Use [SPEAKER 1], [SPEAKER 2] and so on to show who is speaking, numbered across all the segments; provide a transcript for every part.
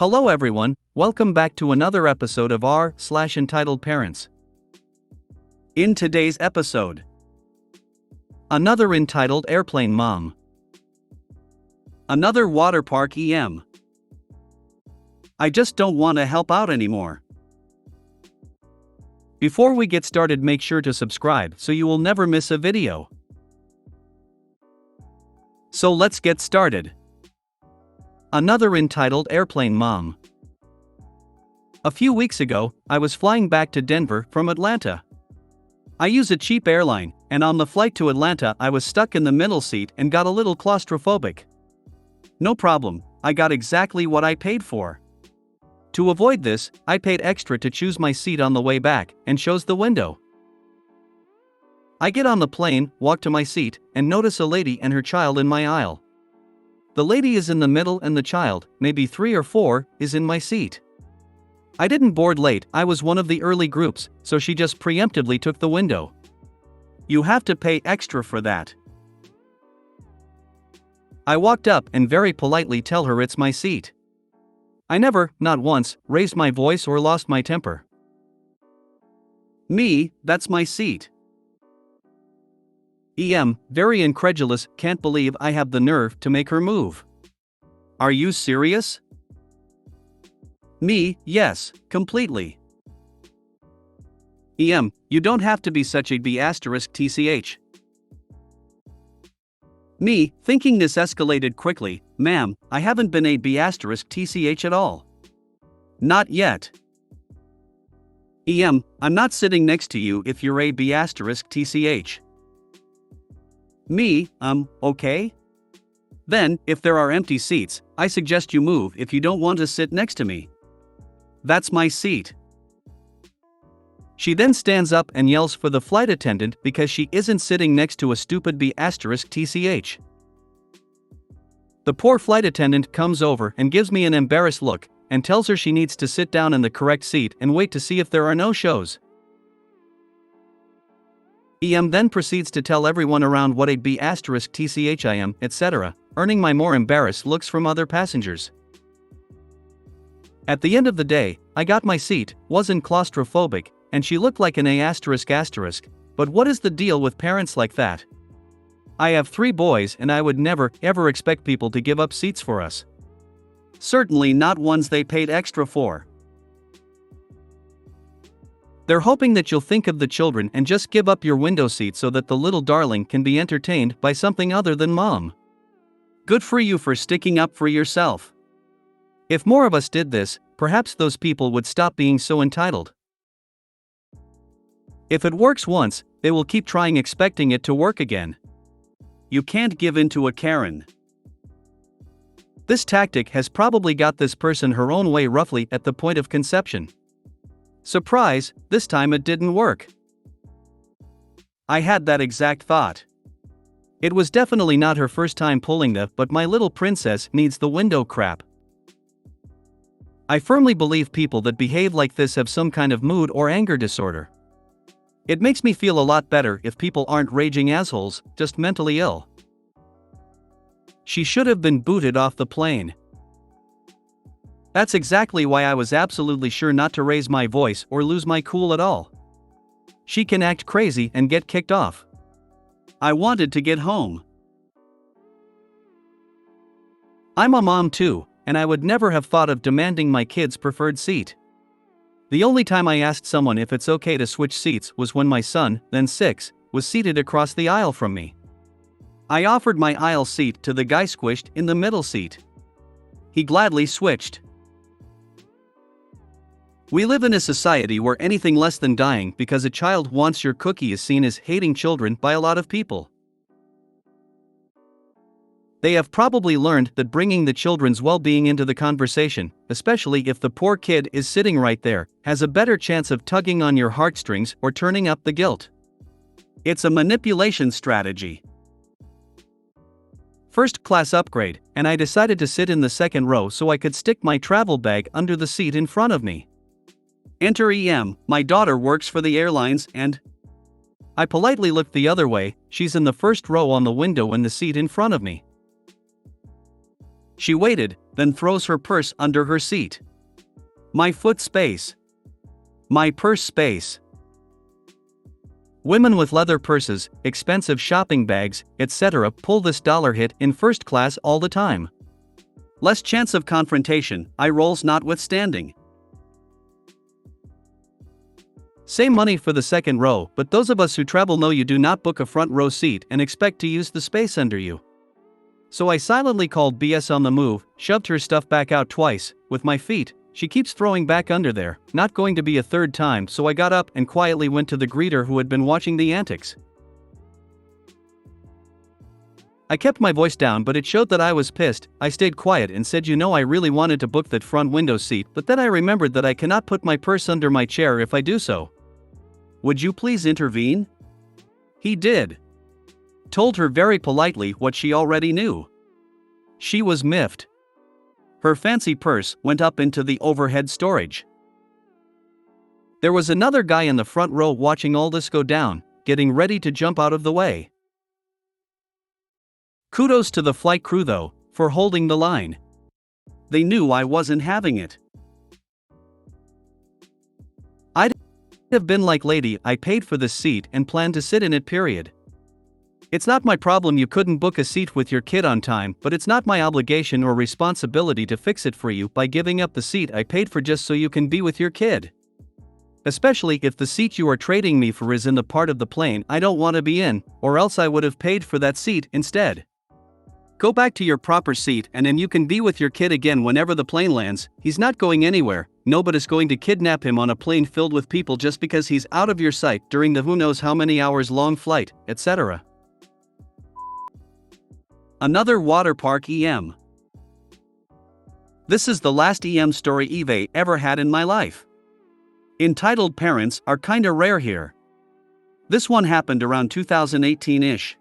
[SPEAKER 1] Hello everyone, welcome back to another episode of r/Entitled Parents. In today's episode, another entitled airplane mom, another water park EM. I just don't want to help out anymore. Before we get started, make sure to subscribe so you will never miss a video. So let's get started. Another entitled airplane mom. A few weeks ago, I was flying back to Denver from Atlanta. I use a cheap airline, and on the flight to Atlanta I was stuck in the middle seat and got a little claustrophobic. No problem, I got exactly what I paid for. To avoid this, I paid extra to choose my seat on the way back, and chose the window. I get on the plane, walk to my seat, and notice a lady and her child in my aisle. The lady is in the middle and the child, maybe 3 or 4, is in my seat. I didn't board late, I was one of the early groups, so she just preemptively took the window. You have to pay extra for that. I walked up and very politely tell her it's my seat. I never, not once, raised my voice or lost my temper. Me, that's my seat. EM, very incredulous, can't believe I have the nerve to make her move. Are you serious? Me, yes, completely. EM, you don't have to be such a B***tch. Me, thinking this escalated quickly, ma'am, I haven't been a B***tch at all. Not yet. EM, I'm not sitting next to you if you're a B***tch. Me, okay? Then, if there are empty seats, I suggest you move if you don't want to sit next to me. That's my seat. She then stands up and yells for the flight attendant because she isn't sitting next to a stupid B***tch. The poor flight attendant comes over and gives me an embarrassed look, and tells her she needs to sit down in the correct seat and wait to see if there are no shows. EM then proceeds to tell everyone around what a B***tch I am, etc., earning my more embarrassed looks from other passengers. At the end of the day, I got my seat, wasn't claustrophobic, and she looked like an A***, but what is the deal with parents like that? I have 3 boys and I would never, ever expect people to give up seats for us. Certainly not ones they paid extra for. They're hoping that you'll think of the children and just give up your window seat so that the little darling can be entertained by something other than mom. Good for you for sticking up for yourself. If more of us did this, perhaps those people would stop being so entitled. If it works once, they will keep trying expecting it to work again. You can't give in to a Karen. This tactic has probably got this person her own way roughly at the point of conception. Surprise, this time it didn't work. I had that exact thought. It was definitely not her first time pulling the "but my little princess needs the window" crap. I firmly believe people that behave like this have some kind of mood or anger disorder. It makes me feel a lot better if people aren't raging assholes, just mentally ill. She should have been booted off the plane. That's exactly why I was absolutely sure not to raise my voice or lose my cool at all. She can act crazy and get kicked off. I wanted to get home. I'm a mom too, and I would never have thought of demanding my kid's preferred seat. The only time I asked someone if it's okay to switch seats was when my son, then 6, was seated across the aisle from me. I offered my aisle seat to the guy squished in the middle seat. He gladly switched. We live in a society where anything less than dying because a child wants your cookie is seen as hating children by a lot of people. They have probably learned that bringing the children's well-being into the conversation, especially if the poor kid is sitting right there, has a better chance of tugging on your heartstrings or turning up the guilt. It's a manipulation strategy. First class upgrade, and I decided to sit in the second row so I could stick my travel bag under the seat in front of me. Enter EM, my daughter works for the airlines and... I politely looked the other way, she's in the first row on the window in the seat in front of me. She waited, then throws her purse under her seat. My foot space. My purse space. Women with leather purses, expensive shopping bags, etc. pull this dollar hit in first class all the time. Less chance of confrontation, eye rolls notwithstanding. Same money for the second row, but those of us who travel know you do not book a front row seat and expect to use the space under you. So I silently called BS on the move, shoved her stuff back out twice, with my feet. She keeps throwing back under there, not going to be a third time, so I got up and quietly went to the greeter who had been watching the antics. I kept my voice down, but it showed that I was pissed. I stayed quiet and said, I really wanted to book that front window seat, but then I remembered that I cannot put my purse under my chair if I do so. Would you please intervene? He did. Told her very politely what she already knew. She was miffed. Her fancy purse went up into the overhead storage. There was another guy in the front row watching all this go down, getting ready to jump out of the way. Kudos to the flight crew though, for holding the line. They knew I wasn't having it. I'd have been like, lady, I paid for this seat and plan to sit in it, period. It's not my problem you couldn't book a seat with your kid on time, but it's not my obligation or responsibility to fix it for you by giving up the seat I paid for just so you can be with your kid. Especially if the seat you are trading me for is in the part of the plane I don't want to be in, or else I would have paid for that seat instead. Go back to your proper seat and then you can be with your kid again whenever the plane lands. He's not going anywhere. Nobody's going to kidnap him on a plane filled with people just because he's out of your sight during the who knows how many hours long flight, etc. Another water park EM. This is the last EM story Eve ever had in my life. Entitled parents are kinda rare here. This one happened around 2018-ish.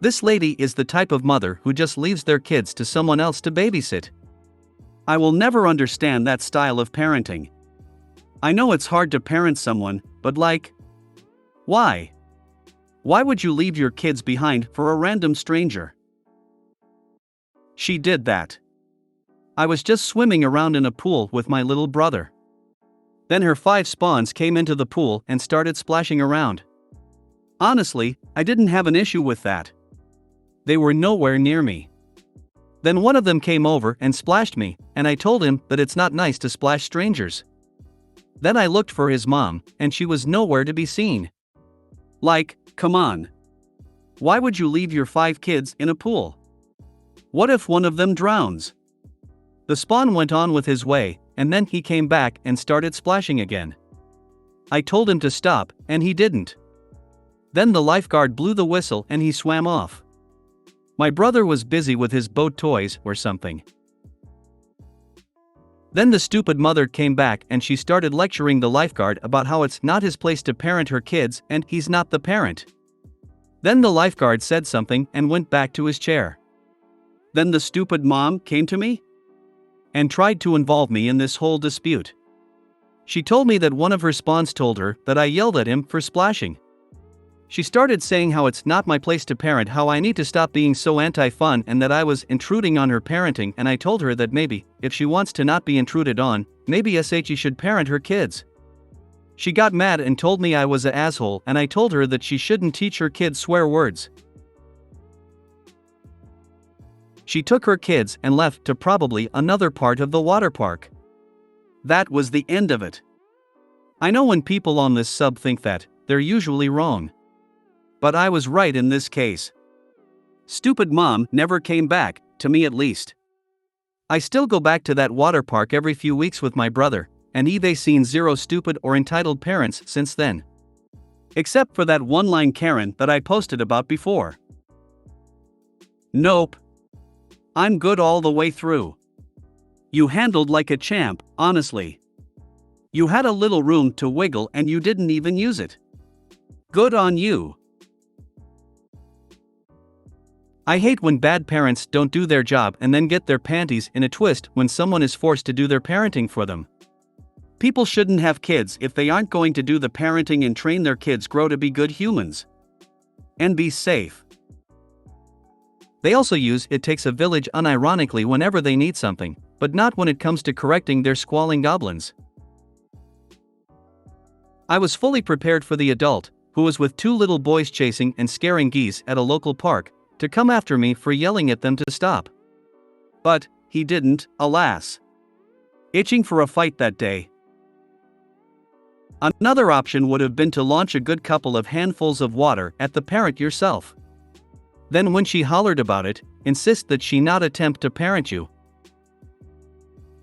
[SPEAKER 1] This lady is the type of mother who just leaves their kids to someone else to babysit. I will never understand that style of parenting. I know it's hard to parent someone, but why? Why would you leave your kids behind for a random stranger? She did that. I was just swimming around in a pool with my little brother. Then her 5 spawns came into the pool and started splashing around. Honestly, I didn't have an issue with that. They were nowhere near me. Then one of them came over and splashed me, and I told him that it's not nice to splash strangers. Then I looked for his mom, and she was nowhere to be seen. Come on. Why would you leave your 5 kids in a pool? What if one of them drowns? The spawn went on with his way, and then he came back and started splashing again. I told him to stop, and he didn't. Then the lifeguard blew the whistle and he swam off. My brother was busy with his boat toys or something. Then the stupid mother came back and she started lecturing the lifeguard about how it's not his place to parent her kids and he's not the parent. Then the lifeguard said something and went back to his chair. Then the stupid mom came to me and tried to involve me in this whole dispute. She told me that one of her spawns told her that I yelled at him for splashing. She started saying how it's not my place to parent, how I need to stop being so anti-fun and that I was intruding on her parenting, and I told her that maybe, if she wants to not be intruded on, maybe she should parent her kids. She got mad and told me I was a asshole, and I told her that she shouldn't teach her kids swear words. She took her kids and left to probably another part of the water park. That was the end of it. I know when people on this sub think that, they're usually wrong. But I was right in this case. Stupid mom never came back, to me at least. I still go back to that water park every few weeks with my brother, and Eve's seen zero stupid or entitled parents since then. Except for that one-line Karen that I posted about before. Nope. I'm good all the way through. You handled like a champ, honestly. You had a little room to wiggle and you didn't even use it. Good on you. I hate when bad parents don't do their job and then get their panties in a twist when someone is forced to do their parenting for them. People shouldn't have kids if they aren't going to do the parenting and train their kids grow to be good humans. And be safe. They also use "it takes a village" unironically whenever they need something, but not when it comes to correcting their squalling goblins. I was fully prepared for the adult, who was with two little boys chasing and scaring geese at a local park, to come after me for yelling at them to stop. But he didn't, alas. Itching for a fight that day. Another option would have been to launch a good couple of handfuls of water at the parent yourself. Then when she hollered about it, insist that she not attempt to parent you.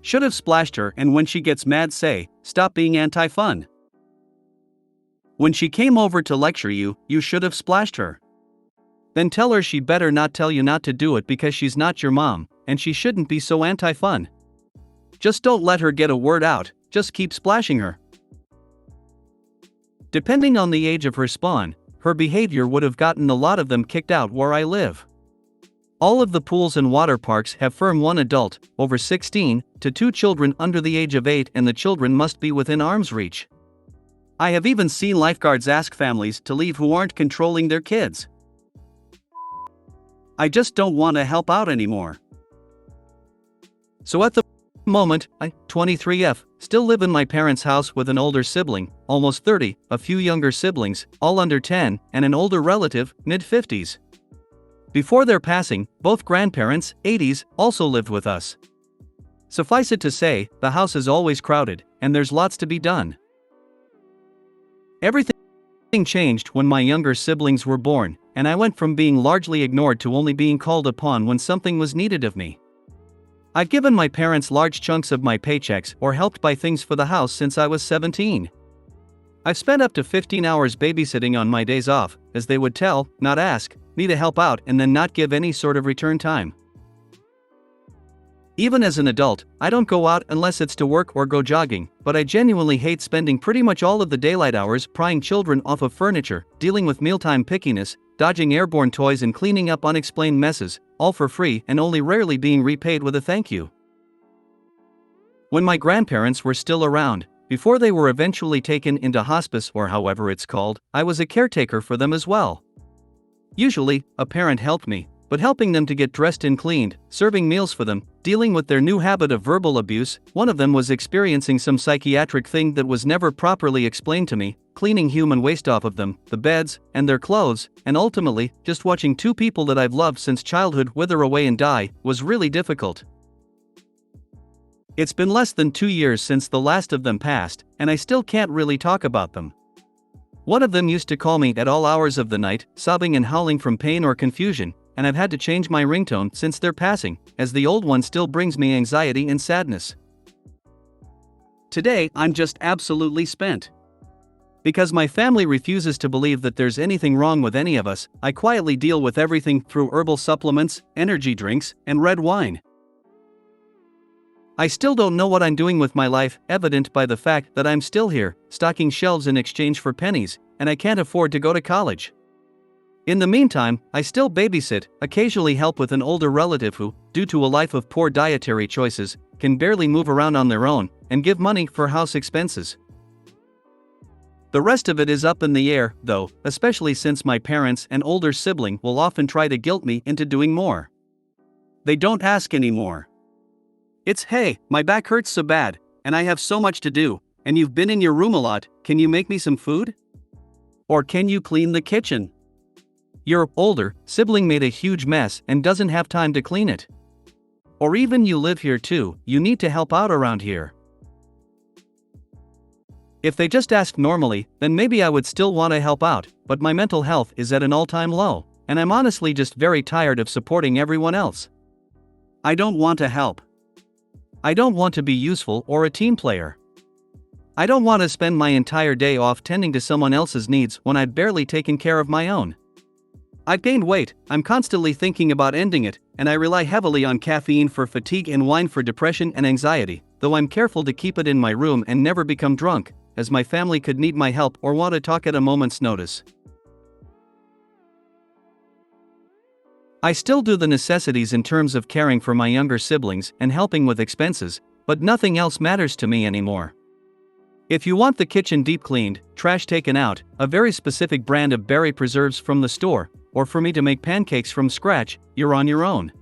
[SPEAKER 1] Should have splashed her, and when she gets mad say, "Stop being anti-fun." When she came over to lecture you, you should have splashed her. Then tell her she better not tell you not to do it because she's not your mom, and she shouldn't be so anti-fun. Just don't let her get a word out, just keep splashing her. Depending on the age of her spawn, her behavior would have gotten a lot of them kicked out where I live. All of the pools and water parks have firm one adult, over 16, to 2 children under the age of 8, and the children must be within arm's reach. I have even seen lifeguards ask families to leave who aren't controlling their kids. I just don't want to help out anymore. So at the moment, I, 23F, still live in my parents' house with an older sibling, almost 30, a few younger siblings, all under 10, and an older relative, mid-50s. Before their passing, both grandparents, 80s, also lived with us. Suffice it to say, the house is always crowded, and there's lots to be done. Everything changed when my younger siblings were born, and I went from being largely ignored to only being called upon when something was needed of me. I've given my parents large chunks of my paychecks or helped buy things for the house since I was 17. I've spent up to 15 hours babysitting on my days off, as they would tell, not ask, me to help out and then not give any sort of return time. Even as an adult, I don't go out unless it's to work or go jogging, but I genuinely hate spending pretty much all of the daylight hours prying children off of furniture, dealing with mealtime pickiness, dodging airborne toys and cleaning up unexplained messes, all for free and only rarely being repaid with a thank you. When my grandparents were still around, before they were eventually taken into hospice or however it's called, I was a caretaker for them as well. Usually, a parent helped me, but helping them to get dressed and cleaned, serving meals for them, dealing with their new habit of verbal abuse, one of them was experiencing some psychiatric thing that was never properly explained to me, cleaning human waste off of them, the beds, and their clothes, and ultimately, just watching two people that I've loved since childhood wither away and die, was really difficult. It's been less than 2 years since the last of them passed, and I still can't really talk about them. One of them used to call me at all hours of the night, sobbing and howling from pain or confusion, and I've had to change my ringtone since their passing, as the old one still brings me anxiety and sadness. Today, I'm just absolutely spent. Because my family refuses to believe that there's anything wrong with any of us, I quietly deal with everything through herbal supplements, energy drinks, and red wine. I still don't know what I'm doing with my life, evident by the fact that I'm still here, stocking shelves in exchange for pennies, and I can't afford to go to college. In the meantime, I still babysit, occasionally help with an older relative who, due to a life of poor dietary choices, can barely move around on their own, and give money for house expenses. The rest of it is up in the air, though, especially since my parents and older sibling will often try to guilt me into doing more. They don't ask anymore. It's, "Hey, my back hurts so bad, and I have so much to do, and you've been in your room a lot, can you make me some food? Or can you clean the kitchen? Your older sibling made a huge mess and doesn't have time to clean it." Or even, "You live here too, you need to help out around here." If they just asked normally, then maybe I would still want to help out, but my mental health is at an all-time low, and I'm honestly just very tired of supporting everyone else. I don't want to help. I don't want to be useful or a team player. I don't want to spend my entire day off tending to someone else's needs when I've barely taken care of my own. I've gained weight, I'm constantly thinking about ending it, and I rely heavily on caffeine for fatigue and wine for depression and anxiety, though I'm careful to keep it in my room and never become drunk, as my family could need my help or want to talk at a moment's notice. I still do the necessities in terms of caring for my younger siblings and helping with expenses, but nothing else matters to me anymore. If you want the kitchen deep cleaned, trash taken out, a very specific brand of berry preserves from the store, or for me to make pancakes from scratch, you're on your own.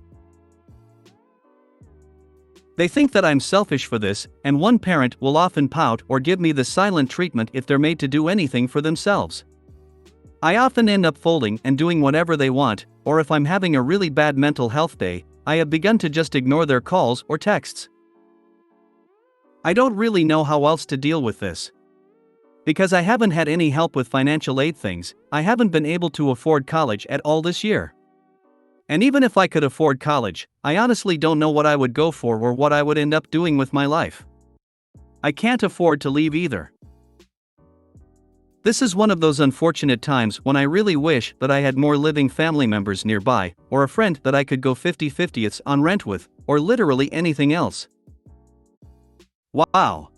[SPEAKER 1] They think that I'm selfish for this, and one parent will often pout or give me the silent treatment if they're made to do anything for themselves. I often end up folding and doing whatever they want, or if I'm having a really bad mental health day, I have begun to just ignore their calls or texts. I don't really know how else to deal with this. Because I haven't had any help with financial aid things, I haven't been able to afford college at all this year. And even if I could afford college, I honestly don't know what I would go for or what I would end up doing with my life. I can't afford to leave either. This is one of those unfortunate times when I really wish that I had more living family members nearby, or a friend that I could go 50-50ths on rent with, or literally anything else. Wow.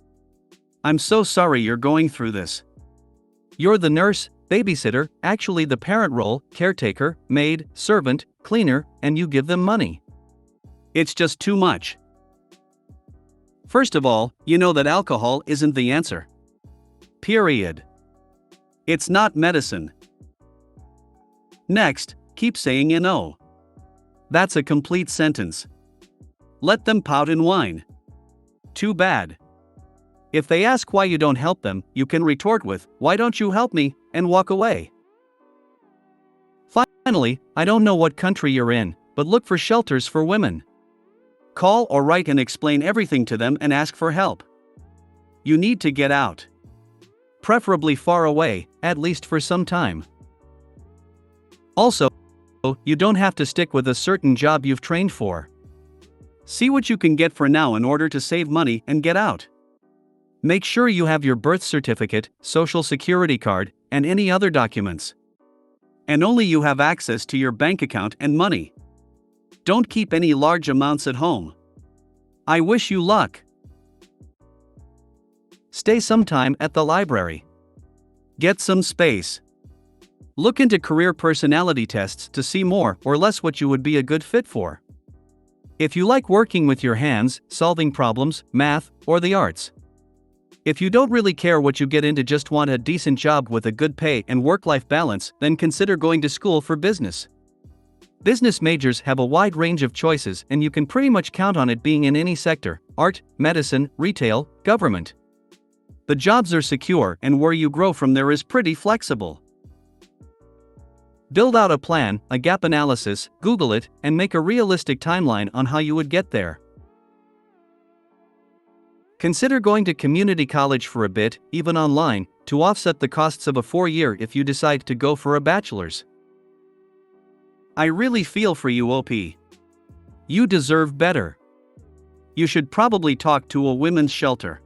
[SPEAKER 1] I'm so sorry you're going through this. You're the nurse, babysitter, actually the parent role, caretaker, maid, servant, cleaner, and you give them money. It's just too much. First of all, you know that alcohol isn't the answer. Period. It's not medicine. Next, keep saying you know. That's a complete sentence. Let them pout and whine. Too bad. If they ask why you don't help them, you can retort with, "Why don't you help me?" and walk away. Finally, I don't know what country you're in, but look for shelters for women. Call or write and explain everything to them and ask for help. You need to get out. Preferably far away, at least for some time. Also, you don't have to stick with a certain job you've trained for. See what you can get for now in order to save money and get out. Make sure you have your birth certificate, social security card, and any other documents. And only you have access to your bank account and money. Don't keep any large amounts at home. I wish you luck. Stay some time at the library. Get some space. Look into career personality tests to see more or less what you would be a good fit for. If you like working with your hands, solving problems, math, or the arts. If you don't really care what you get into, just want a decent job with a good pay and work-life balance, then consider going to school for business. Business majors have a wide range of choices and you can pretty much count on it being in any sector: art, medicine, retail, government. The jobs are secure and where you grow from there is pretty flexible. Build out a plan, a gap analysis, Google it, and make a realistic timeline on how you would get there. Consider going to community college for a bit, even online, to offset the costs of a 4-year if you decide to go for a bachelor's. I really feel for you, OP. You deserve better. You should probably talk to a women's shelter.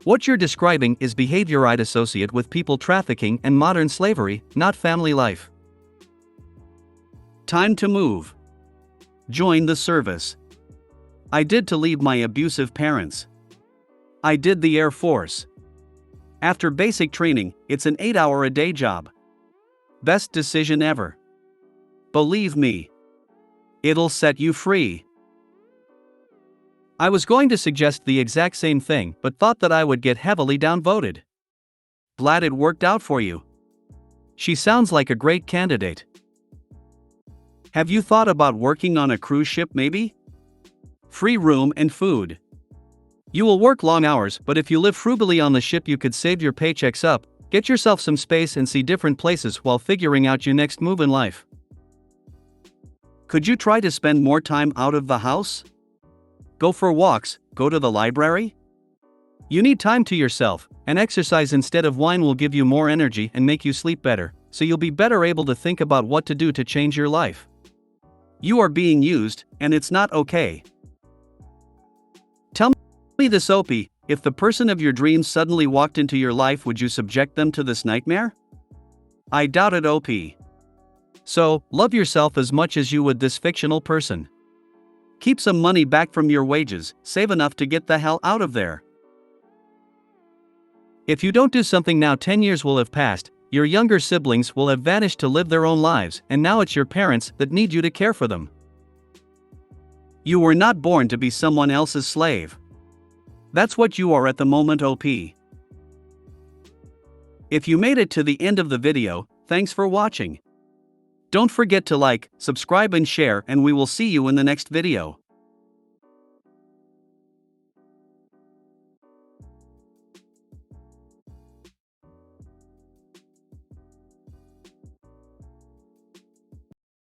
[SPEAKER 1] What you're describing is behavior I'd associate with people trafficking and modern slavery, not family life. Time to move. Join the service. I did to leave my abusive parents. I did the Air Force. After basic training, it's an 8-hour-a-day job. Best decision ever. Believe me. It'll set you free. I was going to suggest the exact same thing, but thought that I would get heavily downvoted. Glad it worked out for you. She sounds like a great candidate. Have you thought about working on a cruise ship maybe? Free room and food. You will work long hours, but if you live frugally on the ship you could save your paychecks up, get yourself some space and see different places while figuring out your next move in life. Could you try to spend more time out of the house? Go for walks, go to the library? You need time to yourself, and exercise instead of wine will give you more energy and make you sleep better, so you'll be better able to think about what to do to change your life. You are being used, and it's not okay. Tell me this, Opie, if the person of your dreams suddenly walked into your life, would you subject them to this nightmare? I doubt it, Opie. So, love yourself as much as you would this fictional person. Keep some money back from your wages, save enough to get the hell out of there. If you don't do something now, 10 years will have passed, your younger siblings will have vanished to live their own lives, and now it's your parents that need you to care for them. You were not born to be someone else's slave. That's what you are at the moment, OP. If you made it to the end of the video, thanks for watching. Don't forget to like, subscribe and share, and we will see you in the next video.